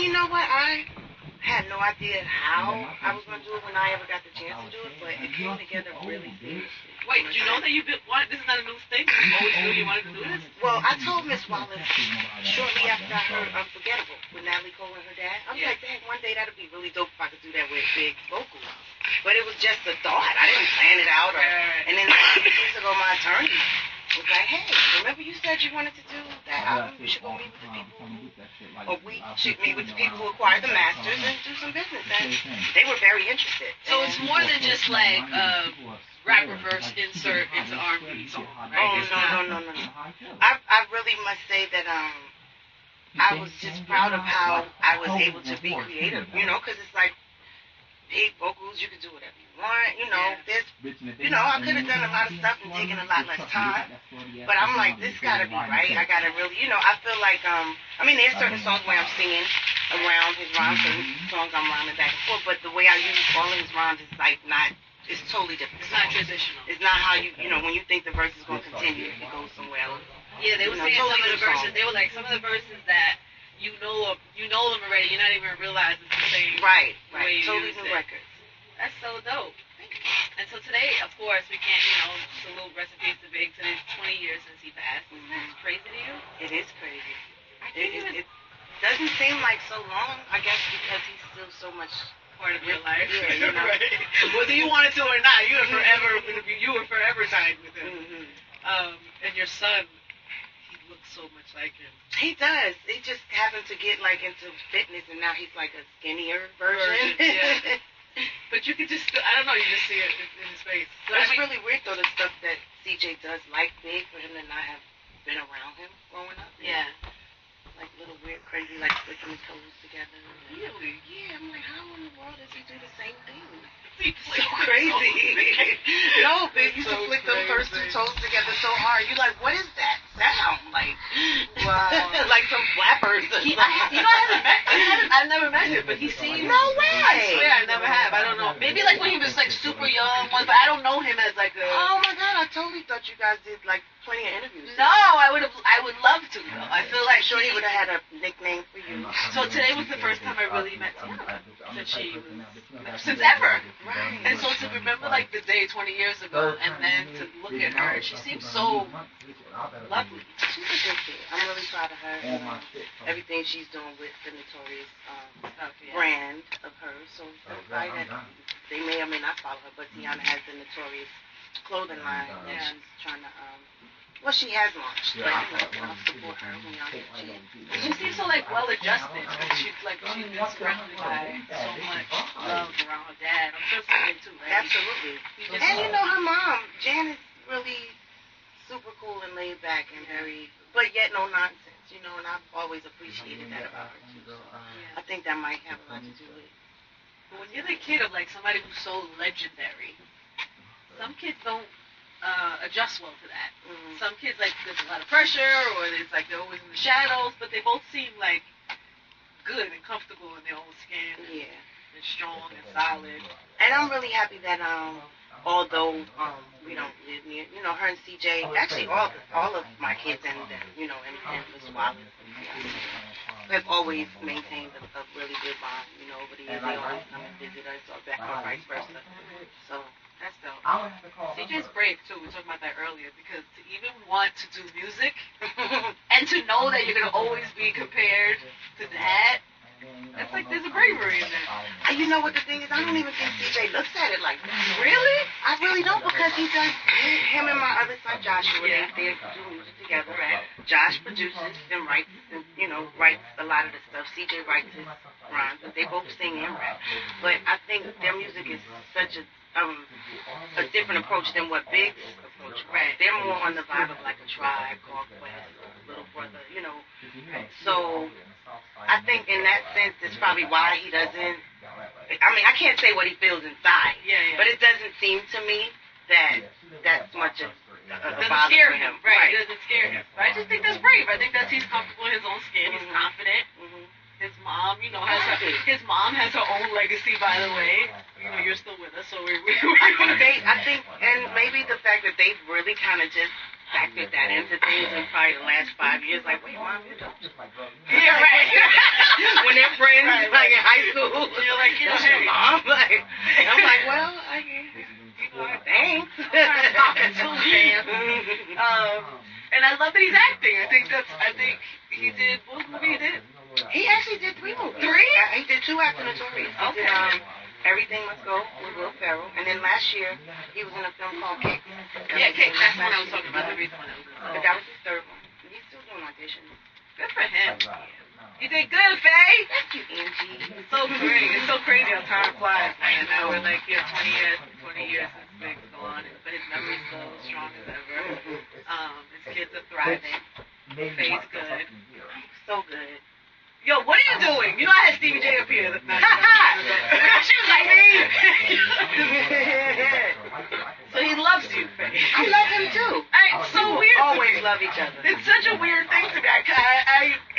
you know what? I had no idea how I was going to do it when I ever got the chance to do it, but it came together really seamlessly. Wait, did you know that you've been, this is not a new thing? You always knew you wanted to do this? Well, I told Miss Wallace shortly after I heard Unforgettable with Natalie Cole and her dad. I was like, dang, one day that'd be really dope if I could do that with big vocals. But it was just a thought. I didn't plan it out. And then a few years ago, my attorney was like, hey, remember you said you wanted to do that album? You should go meet with the people or we should meet with the people who acquired the masters and do some business. And they were very interested. So it's more than just like rapper verse insert into R&B song, right? Oh, no. I really must say that I was just proud of how I was able to be creative, you know, because it's like big vocals, you can do whatever you want, you know, I could have done a lot of stuff and taken a lot less time, but I'm like, this gotta be right, I gotta really, I feel like, there's certain songs where I'm singing around his rhymes, certain songs I'm rhyming back and forth, but the way I use all of his rhymes is like not, it's totally different. It's not traditional. It's not how when you think the verse is going to continue, it goes somewhere else. Yeah, they were saying some of the verses, they were like, some of the verses that you know them already, you're not even realizing it's the same. Right. Totally new records. That's so dope. And so today, of course, we can't, salute rest in peace to Big. Today's 20 years since he passed. Isn't that crazy to you? It is crazy. It doesn't seem like so long, I guess, because he's still so much part of your life. Yeah, right. Whether you wanted to or not, you were forever tied with him. Mm-hmm. And your son, he looks so much like him. He does. He just happened to get into fitness, and now he's like a skinnier version. Yeah. But you could just, I don't know, you just see it in his face. So it's really weird though, the stuff that CJ does like Big, for him to not have been around him growing up. Yeah. Like little weird, crazy, like flicking his toes together. Really? Yeah, I'm like, how in the world does he do the same thing? So crazy. No, Big used to flick them first two toes together so hard. You're like, what is that sound? Like, wow. Like some flappers. I've never met him, but he seems. No way. I swear I never have. I don't know. Maybe like when he was like super young, but I don't know him as like a. Oh my God! I totally thought you guys did like plenty of interviews. No, I would love to though. I feel like sure he would have had a nickname for you. So today was the first time I really met Tiana since ever. Right. And so to remember like the day 20 years ago, and then to look at her, she seems so lovely. She's a good kid. I'm really proud of her. And, everything she's doing with the Notorious brand of hers. So everybody that they may or may not follow her, but Tiana has the Notorious clothing line that she's trying to she has launched. But I'll support her when y'all get she seems so like well adjusted. She's been surrounded by so much love around her dad. I'm sure something too, right? Absolutely. And her mom, Jan, is really super cool and laid back and very, but yet no nonsense, and I've always appreciated that about her too. So I think that might have a lot to do with it. But when you're the kid of like somebody who's so legendary, some kids don't adjust well to that. Mm-hmm. Some kids like there's a lot of pressure, or it's like they're always in the shadows, but they both seem like good and comfortable in their own skin. And strong and solid. And I'm really happy that although we don't live near, her and CJ, actually all of my kids and Miss Wallace have always maintained a really good bond. Over the years they always come and visit us or vice versa. So that's dope. CJ's brave too. We talked about that earlier, because to even want to do music and to know that you're gonna always be compared to that. That's like there's a bravery in that. You know what the thing is? I don't even think CJ looks at it like that. Really? I really don't, because he does. Him and my other son Joshua, they do music together. Right. Josh produces and writes, and writes a lot of the stuff. CJ writes his rhymes, but they both sing and rap. But I think their music is such a different approach than what Big's approach. Right. They're more on the vibe of like a Tribe Called Quest, Little Brother, So I think in that sense, it's probably why he doesn't. I can't say what he feels inside, but it doesn't seem to me that that's much of doesn't scare him. Right. It doesn't scare him. But I just think that's brave. I think that he's comfortable in his own skin. He's confident. His mom, his mom has her own legacy, by the way. You're still with us, so I think, and maybe the fact that they've really kind of just factored that into things in probably the last 5 years. Like, wait, Mom, you don't. Yeah, right. When your friends like in high school. You're like, you know, That's your hey. mom. Like, I'm like, well, thanks. And I love that he's acting. I think he did, what movie he did? He actually did 3 movies. 3? He did 2 after Notorious. He Okay. did Everything Must Go with Will Ferrell. And then last year, he was in a film called Kicks. Yeah, Kicks. That's what I was talking about. The reason why I was But that was his 3rd one. He's still doing auditions. good for him. You did good, Faye. Thank you, Angie. It's so great. It's so crazy how time flies. And now we're like here 20 years since things go on. But his memory's still as strong as ever. His kids are thriving. Faye's good. So good. Yo, what are you doing? You know I had Stevie J up here. She was like me. So he loves you, Faye. I love him too. It's so weird. Always love each other. It's such a weird thing to me.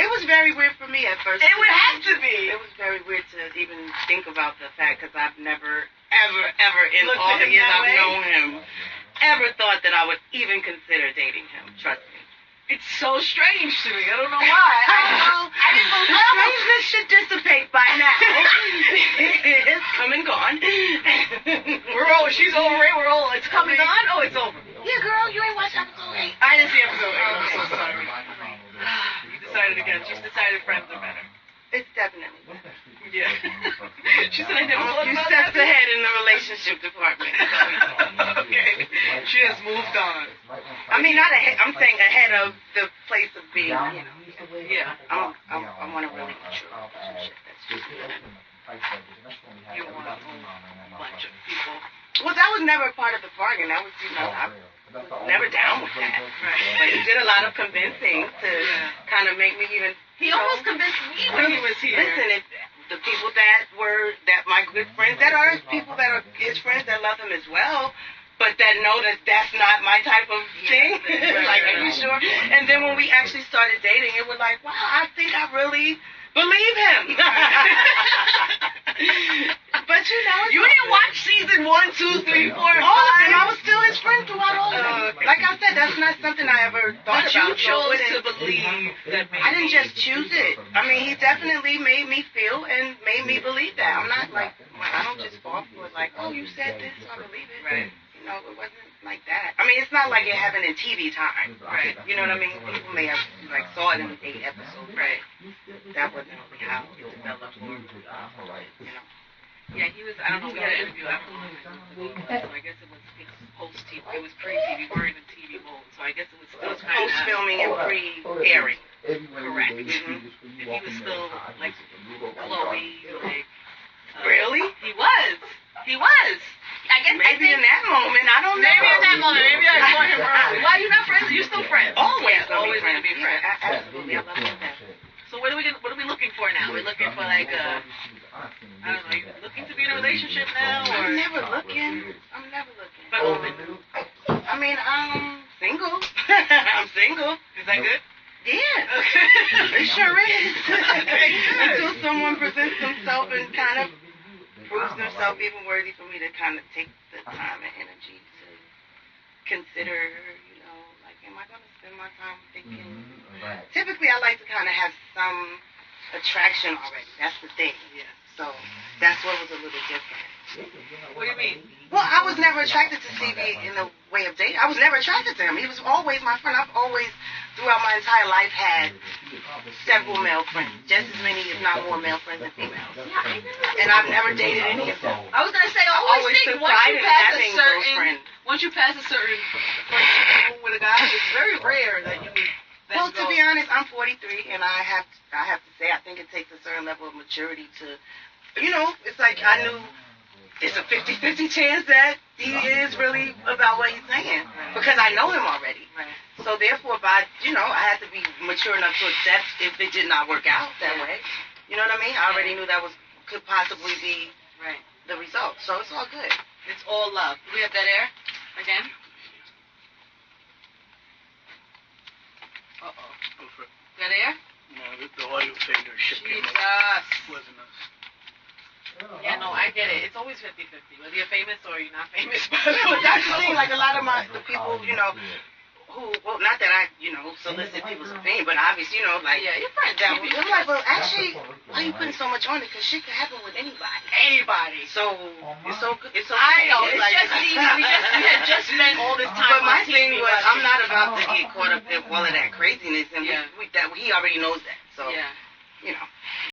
It was very weird for me at first. It would have to be. It was very weird to even think about the fact because I've never, ever in Looked all at the him years that I've way? known him, ever thought that I would even consider dating him. Trust me. It's so strange to me. I don't know why. I didn't The know. strangeness should dissipate by now. It's come and gone. She's over it. It's coming on. Oh, it's over. Yeah, girl, you ain't watched episode 8. I didn't see episode 8. I'm so sorry. You decided against. She's decided friends are better. It's definitely. Yeah. She said I never I'm a thought few about steps that. ahead in the relationship department. Okay. She has moved on. I mean, not ahead. I'm saying ahead of the place of being. Yeah. I want a really mature relationship. That's just You don't want a whole bunch of people. Well, that was never a part of the bargain. That was, I was never down with that. Right. But he did a lot of convincing to kind of make me even. He almost convinced me when he was here. Listen, the people that my good friends, that are people that are his friends that love him as well, but that know that that's not my type of thing. Like, are you sure? And then when we actually started dating, it was like, wow, I think I really believe him. But you didn't watch season 1, 2, 3, 4, 5. All of them. I was still his friend throughout all of them. Like I said, that's not something I ever thought But about. you chose so to believe that maybe. I didn't just choose it. I mean, he definitely made me feel and made me believe that. I'm not like, I don't just fall for it like, oh, you said this, so I believe it. Right. You know, it wasn't like that. I mean, it's not like it happened in TV time. Right. You know what I mean? People may have, like, saw it in 8 episodes. Right. That wasn't really how it developed. Or, you know. Yeah, he was. I don't know. We had an interview after so I guess it was post TV. It was pre TV. We weren't in TV mode, so I guess it was still kind of post filming and pre-airing. Correct. And he was still like Chloe, like. Really? He was. I guess Maybe in that moment, I don't know. Maybe in that moment. Maybe I saw him early. Why are you not friends? You're still friends. Always gonna be friends. Yeah, absolutely. I love that. So what are we looking for now? We're looking for like a. I don't know. Are you looking to be in a relationship now, or? I'm never looking. But open. I mean, I'm single. I'm single. Is that good? Yeah. Okay. It sure is. Until someone presents themselves and kind of proves themselves even worthy for me to kind of take the time and energy to consider, you know, like, am I going to spend my time thinking? Typically, I like to kind of have some attraction already. That's the thing. Yeah. So that's what was a little different. What do you mean? Well, I was never attracted to Stevie in the way of dating. I was never attracted to him. He was always my friend. I've always, throughout my entire life, had several male friends. Just as many, if not more, male friends than females. And I've never dated any of them. I was gonna say, I always think once you pass a certain point with a guy, it's very rare that you would. Well, to be honest, I'm 43, and I have to say, I think it takes a certain level of maturity to, you know, it's like I knew it's a 50-50 chance that he is really about what he's saying because I know him already. Right. So therefore, I had to be mature enough to accept if it did not work out that way. You know what I mean? I already knew that could possibly be the result. So it's all good. It's all love. Do we have that air again? Uh-oh. That air? No, the audio fader shit came up. Jesus. Wasn't us. Yeah, no, I get it. It's always 50-50. Whether you're famous or you're not famous. But that's the thing. Like a lot of the people, you know, well, not that I, solicit people's opinion, but obviously, like, Yeah, your friends. that was, I'm like, well, actually, why are you putting so much on it? Because shit can happen with anybody. Anybody. So, it's okay. I know. It's like, just easy. We had just spent all this time But my on thing TV was, I'm watching. not about to get caught up in all of that craziness, and Yeah. he already knows that. So, Yeah. you know.